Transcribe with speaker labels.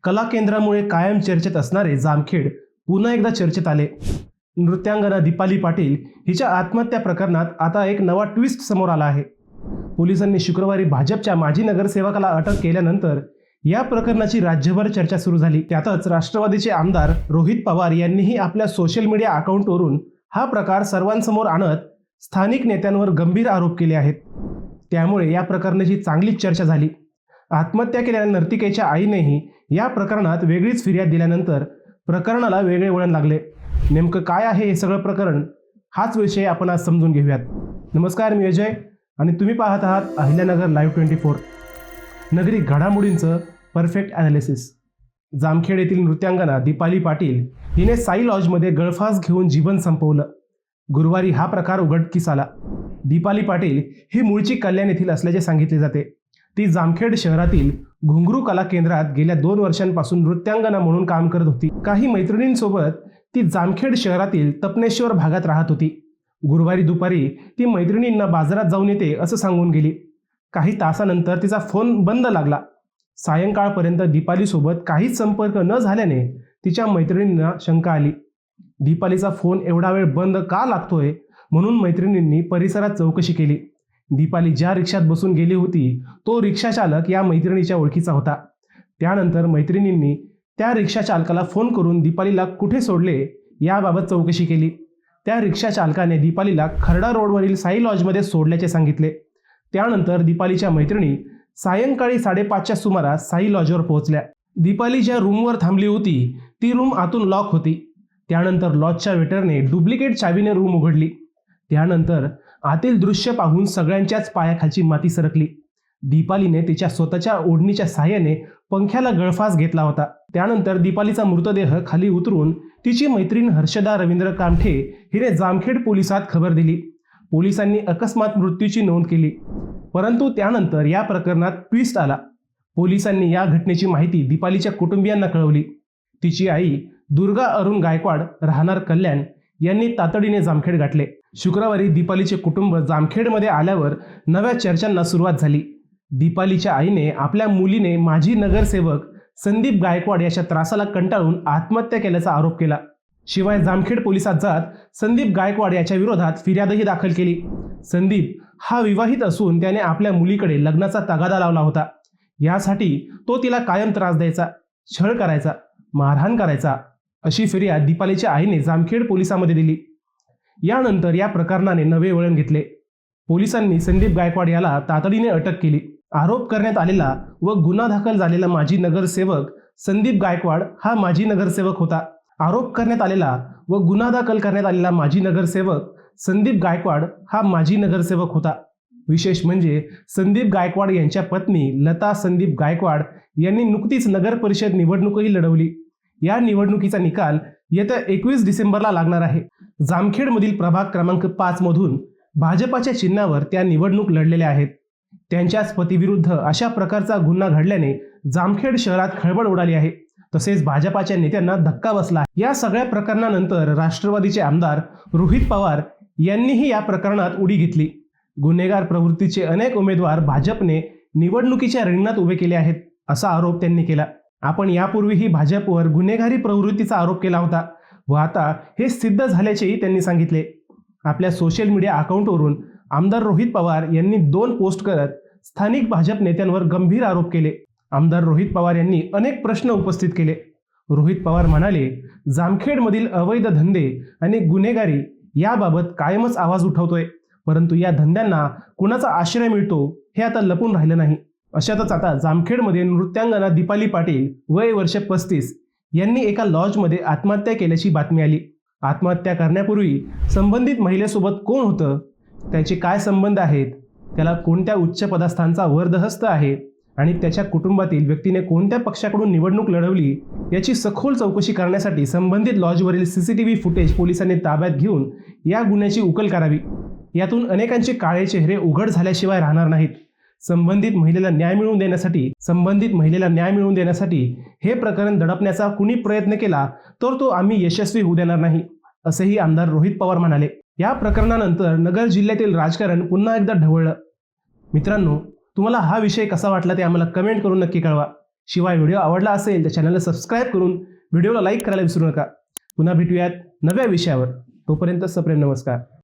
Speaker 1: कला केंद्रामुळे कायम चर्चेत असणारे जामखेड पुन्हा एकदा चर्चेत आले। नृत्यांगना दीपाली पाटील हिच्या आत्महत्या प्रकरणात आता एक नवा ट्विस्ट समोर आला आहे। पोलिसांनी शुक्रवारी भाजपच्या माजी नगरसेवकाला अटक केल्यानंतर या प्रकरणाची राज्यभर चर्चा सुरू झाली। त्यातच राष्ट्रवादीचे आमदार रोहित पवार यांनीही आपल्या सोशल मीडिया अकाउंटवरून हा प्रकार सर्वांसमोर आणत स्थानिक नेत्यांवर गंभीर आरोप केले आहेत। त्यामुळे या प्रकरणाची चांगलीच चर्चा झाली। आत्महत्या केलेल्या नर्तिकेच्या आईनेही या प्रकरणात वेगळीच फिर्याद दिल्यानंतर प्रकरणाला वेगळे वळण लागले। नेमकं काय आहे हे सगळं प्रकरण, हाच विषय आपण आज समजून घेऊयात। नमस्कार, मी अजय आणि तुम्ही पाहत आहात अहिल्यानगर लाईव्ह 24। नगरी घडामोडींचं परफेक्ट ॲनालिसिस। जामखेड येथील नृत्यांगना दीपाली पाटील हिने साई लॉजमध्ये गळफास घेऊन जीवन संपवलं। गुरुवारी हा प्रकार उघडकीस आला। दीपाली पाटील ही मूळची कल्याण येथील असल्याचे सांगितले जाते। ती जामखेड शहरातील घुंगरू कला केंद्रात गेल्या 2 वर्षांपासून नृत्यांगना म्हणून काम करत होती। काही मैत्रिणींसोबत ती जामखेड शहरातील तपनेश्वर भागात राहत होती। गुरुवारी दुपारी ती मैत्रिणींना बाजारात जाऊन येते असं सांगून गेली। काही तासानंतर तिचा फोन बंद लागला। सायंकाळपर्यंत दीपालीसोबत काहीच संपर्क न झाल्याने तिच्या मैत्रिणींना शंका आली। दीपालीचा फोन एवढा वेळ बंद का लागतोय म्हणून मैत्रिणींनी परिसरात चौकशी केली। दीपाली ज्या रिक्षात बसून गेली होती तो रिक्षा चालक या मैत्रिणीच्या ओळखीचा होता। त्यानंतर मैत्रिणींनी त्या रिक्षा चालकाला फोन करून दीपालीला कुठे सोडले याबाबत चौकशी केली। त्या रिक्षा चालकाने दीपालीला खर्डा रोडवरील साई लॉजमध्ये सोडल्याचे सांगितले। त्यानंतर दीपालीच्या मैत्रिणी सायंकाळी 5:30च्या सुमारास साई लॉजवर पोहोचल्या। दीपाली ज्या रूमवर थांबली होती ती रूम आतून लॉक होती। त्यानंतर लॉजच्या वेटरने डुप्लिकेट चावीने रूम उघडली। त्यानंतर आतील दृश्य पाहून सगळ्यांच्याच पायाखालची माती सरकली। दीपालीने तिच्या स्वतःच्या ओढणीच्या साहाय्याने पंख्याला गळफास घेतला होता। त्यानंतर दीपालीचा मृतदेह खाली उतरून तिची मैत्रीण हर्षदा रवींद्र कामठे हिने जामखेड पोलिसात खबर दिली। पोलिसांनी अकस्मात मृत्यूची नोंद केली। परंतु त्यानंतर या प्रकरणात ट्विस्ट आला। पोलिसांनी या घटनेची माहिती दीपालीच्या कुटुंबियांना कळवली। तिची आई दुर्गा अरुण गायकवाड राहणार कल्याण यांनी तातडीने जामखेड गाठले। शुक्रवारी दीपालीचे कुटुंब जामखेडमध्ये आल्यावर नव्या चर्चांना सुरुवात झाली। दीपालीच्या आईने आपल्या मुलीने माजी नगरसेवक संदीप गायकवाड याच्या त्रासाला कंटाळून आत्महत्या केल्याचा आरोप केला। शिवाय जामखेड पोलिसात जात संदीप गायकवाड याच्या विरोधात फिर्यादही दाखल केली। संदीप हा विवाहित असून त्याने आपल्या मुलीकडे लग्नाचा तगादा लावला होता। यासाठी तो तिला कायम त्रास द्यायचा, छळ करायचा, मारहाण करायचा अशी फिर्याद दीपालीच्या आईने जामखेड पोलिसांमध्ये दिली। यानंतर या प्रकरणाने नवे वळण घेतले। पोलिसांनी संदीप गायकवाड याला तातडीने अटक केली। आरोप करण्यात आलेला व गुन्हा दाखल झालेला माजी नगरसेवक संदीप गायकवाड हा माजी नगरसेवक होता। आरोप करण्यात आलेला व गुन्हा दाखल करण्यात आलेला माजी नगरसेवक संदीप गायकवाड हा माजी नगरसेवक होता। विशेष म्हणजे संदीप गायकवाड यांच्या पत्नी लता संदीप गायकवाड यांनी नुकतीच नगर परिषद निवडणूकही लढवली। या निवडणुकीचा निकाल येत्या 21 डिसेंबरला लागणार आहे। जामखेडमधील प्रभाग क्रमांक 5 मधून भाजपाच्या चिन्हावर त्या निवडणूक लढलेल्या आहेत। त्यांच्याच पतीविरुद्ध अशा प्रकारचा गुन्हा घडल्याने जामखेड शहरात खळबळ उडाली आहे। तसेच भाजपाच्या नेत्यांना धक्का बसला आहे। या सगळ्या प्रकरणानंतर राष्ट्रवादीचे आमदार रोहित पवार यांनीही या प्रकरणात उडी घेतली। गुन्हेगार प्रवृत्तीचे अनेक उमेदवार भाजपने निवडणुकीच्या रिंगणात उभे केले आहेत असा आरोप त्यांनी केला। आपण यापूर्वीही भाजपवर गुन्हेगारी प्रवृत्तीचा आरोप केला होता व आता हे सिद्ध झाल्याचेही त्यांनी सांगितले। आपल्या सोशल मीडिया अकाउंटवरून आमदार रोहित पवार यांनी 2 पोस्ट करत स्थानिक भाजप नेत्यांवर गंभीर आरोप केले। आमदार रोहित पवार यांनी अनेक प्रश्न उपस्थित केले। रोहित पवार म्हणाले, जामखेडमधील अवैध धंदे आणि गुन्हेगारी याबाबत कायमच आवाज उठवतोय, परंतु या धंद्यांना कुणाचा आश्रय मिळतो हे आता लपून राहिलं नाही। अशातच आता जामखेडमध्ये नृत्यांगना दीपाली पाटील वय वर्ष 35 यांनी एका लॉजमध्ये आत्महत्या केल्याची बातमी आली। आत्महत्या करण्यापूर्वी संबंधित महिलेसोबत कोण होतं, त्याचे काय संबंध आहेत, त्याला कोणत्या उच्च पदास्थांचा वरदहस्त आहे आणि त्याच्या कुटुंबातील व्यक्तीने कोणत्या पक्षाकडून निवडणूक लढवली याची सखोल चौकशी करण्यासाठी संबंधित लॉजवरील CCTV फुटेज पोलिसांनी ताब्यात घेऊन या गुन्ह्याची उकल करावी। यातून अनेकांचे काळे चेहरे उघड झाल्याशिवाय राहणार नाहीत। संबंधित महिलेला न्याय मिळवून देण्यासाठी हे प्रकरण दडपण्याचा कुणी प्रयत्न केला तर तो आम्ही यशस्वी होऊ देणार नाही असेही आमदार रोहित पवार म्हणाले। या प्रकरणानंतर नगर जिल्ह्यातील राजकारण पुन्हा एकदा ढवळलं। मित्रांनो, तुम्हाला हा विषय कसा वाटला ते आम्हाला कमेंट करून नक्की कळवा। शिवाय व्हिडिओ आवडला असेल तर चॅनलला सबस्क्राईब करून व्हिडिओला लाईक करायला विसरू नका. पुन्हा भेटूयात नव्या विषयावर. तोपर्यंत सप्रेम नमस्कार.